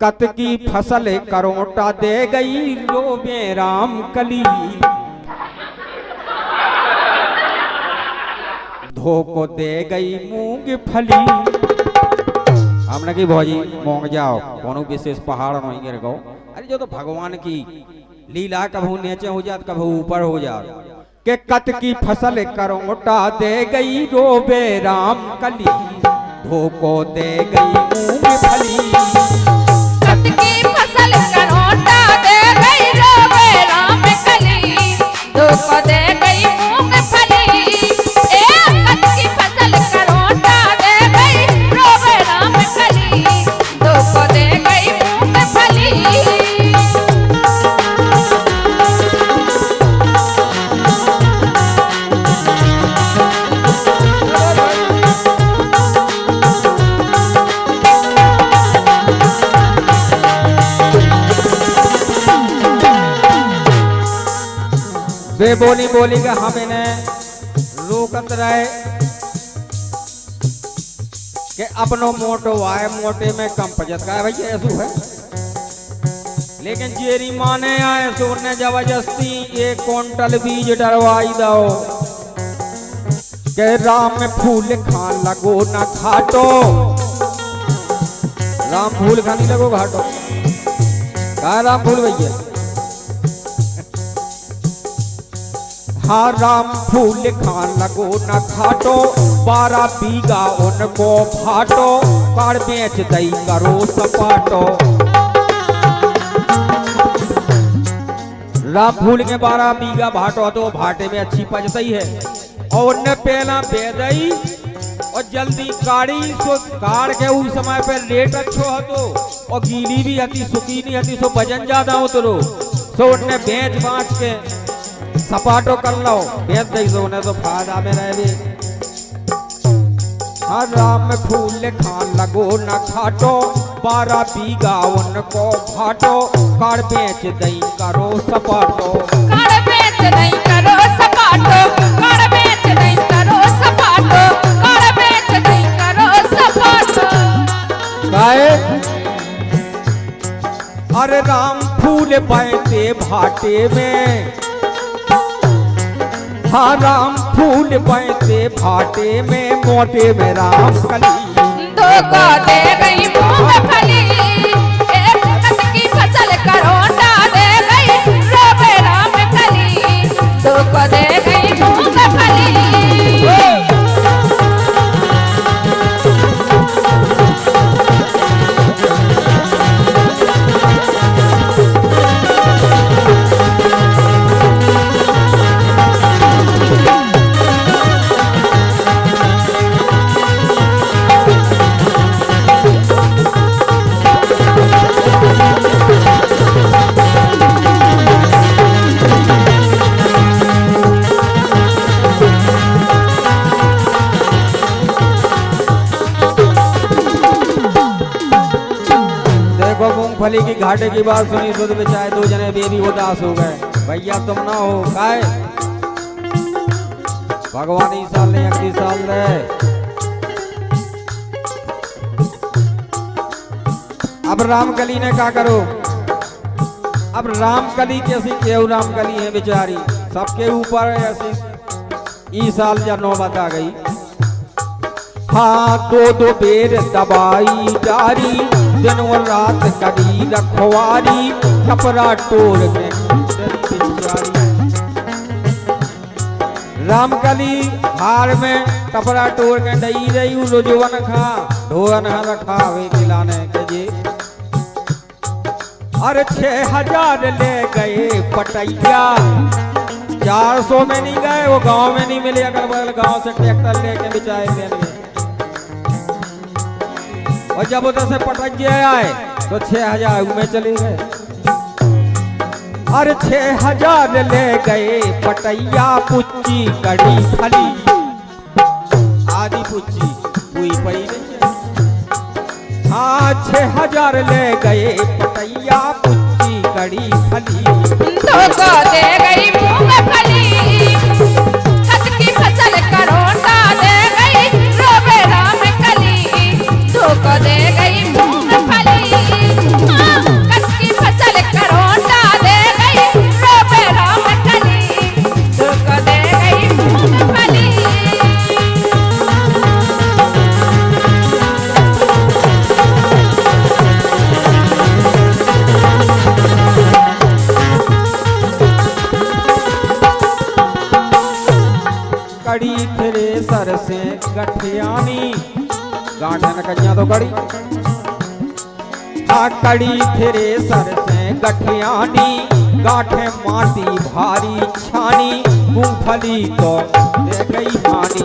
कत की फसल करोटा दे गई रोबे राम कली। धोको दे गई मूंगफली। हमने की भौजी मोंग जाओ कोनो विशेष पहाड़ नहीं गिर गो। अरे जो तो भगवान की लीला कभू नीचे हो जात कभू ऊपर हो जात। के कत की फसल करोटा दे गई रोबे राम कली। धोको दे गई मूंगफली। कत की फसल करोटा दे गई रोबे राम कली। धोको दे गई मूंगफली। ए कत की फसल करोटा दे गई रोबे राम कली। धोको दे गई मूंगफली। वे बोली बोली का हम इन्हें रोकत रहे कि अपनो मोटो आए मोटे में कम पजत का है भैया ऐसू है। लेकिन जेरी माने आए सुर ने जबरदस्ती 1 क्विंटल बीज डरवाई दो। के राम में फूल खान लगो ना घाटो। राम फूल खानी लगो घाटो। कहा राम फूल भैया। हाँ राम फूल खान लगो न घाटो। 12 बीघा उनको फाटो। कार बेच दई करो सपाटो। राम फूल के 12 बीघा भाटो तो भाटे में अच्छी पजतई है। और उनने पहला बेदई और जल्दी काड़ी सो कार के उस समय पे रेट अच्छो हतो। और गीली भी हती सुखी नहीं हती सो वजन ज्यादा हो तो सो उनने बेच बाँच के सपाटो कर लो। बेच दई सो उन्हें तो फायदा में रह भी। हर राम फूल खान लगो न घाटो। 12 बीघा उनको फाटो। कार बेच दई करो सपाटो। कार बेच दई करो सपाटो। कार बेच दई करो सपाटो। कार बेच दई करो सपाटो। गाए अरे राम फूल बैठे भाटे में। हाँ राम फूल बैठे भाटे में मोटे में राम कली। धोको दे गई मूंगफली। एक कत की फसल करोटा दे गई रोबे राम कली। धोको दे गई मूंगफली। मूंगफली की घाटे की बात सुनी तो बेचारे 2 जने बेबी उदास हो गए। भैया तुम ना हो काय भगवान ही साल नहीं अगली साल रहे। अब रामकली ने क्या करो। अब रामकली कैसी केव रामकली है बेचारी सबके ऊपर ऐसी। इस साल या नौबत आ गई। हाँ 2 बेर दवाई जारी। दिन और रात करी रखवारी। कपड़ा टोर में रामकली हार में कपड़ा टोर के दई रही रोजवन खा ढोन रखा वे खिलाने के जी। अरे 6000 ले गए पटैया। 400 में नहीं गए वो गांव में नहीं मिले। अगल बगल गांव से ट्रैक्टर लेके बिचाए देंगे। और जब उधर से पटक आए तो 6000 में चले गए। अरे 6000 ले गए पटैया। पुच्ची कड़ी फली। आदि पुच्ची हुई पई नहीं। हाँ 6000 ले गए पटैया। पुच्ची कड़ी फली। धोको दे गई मूंगफली। कत की फसल करोटा दे गई रोबे राम कली। धोको दे गई मूंगफली। न कन्या तो कड़ी आ कड़ी फिरे सर से गठियानी गाठे माटी भारी छानी मूंगफली तो दे गई हानी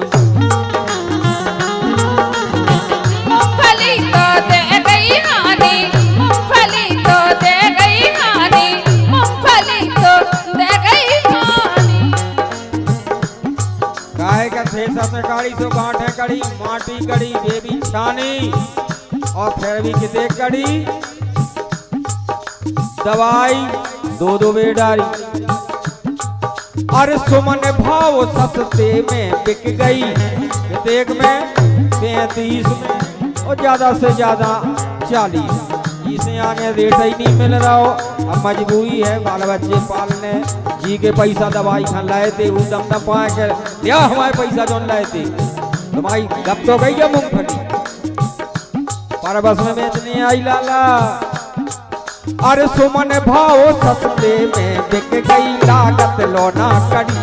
मूंगफली तो दे गई हानि मूंगफली तो दे गई हानि मूंगफली तो दे गई हानि गाय का थेसा से काड़ी सो गांठे कड़ी माटी कड़ी बेबी छानी और फिर भी किते कड़ी दवाई दो दो बेडारी अरे सुमन भाव सस्ते में बिक गई एक में 35 में और ज्यादा से ज्यादा 40 इसे आगे रेट ही नहीं मिल रहा हो। अब मजबूरी है बाल बच्चे पालने जी के पैसा दवाई खान लाए थे वो दम न पाए के दिया हमारे पैसा जो लाए थे तो भाई गप तो गई है मूंगफली पर बस में बेचने आई लाला अरे सुमन भाव सस्ते में बिक गई लागत लोना कड़ी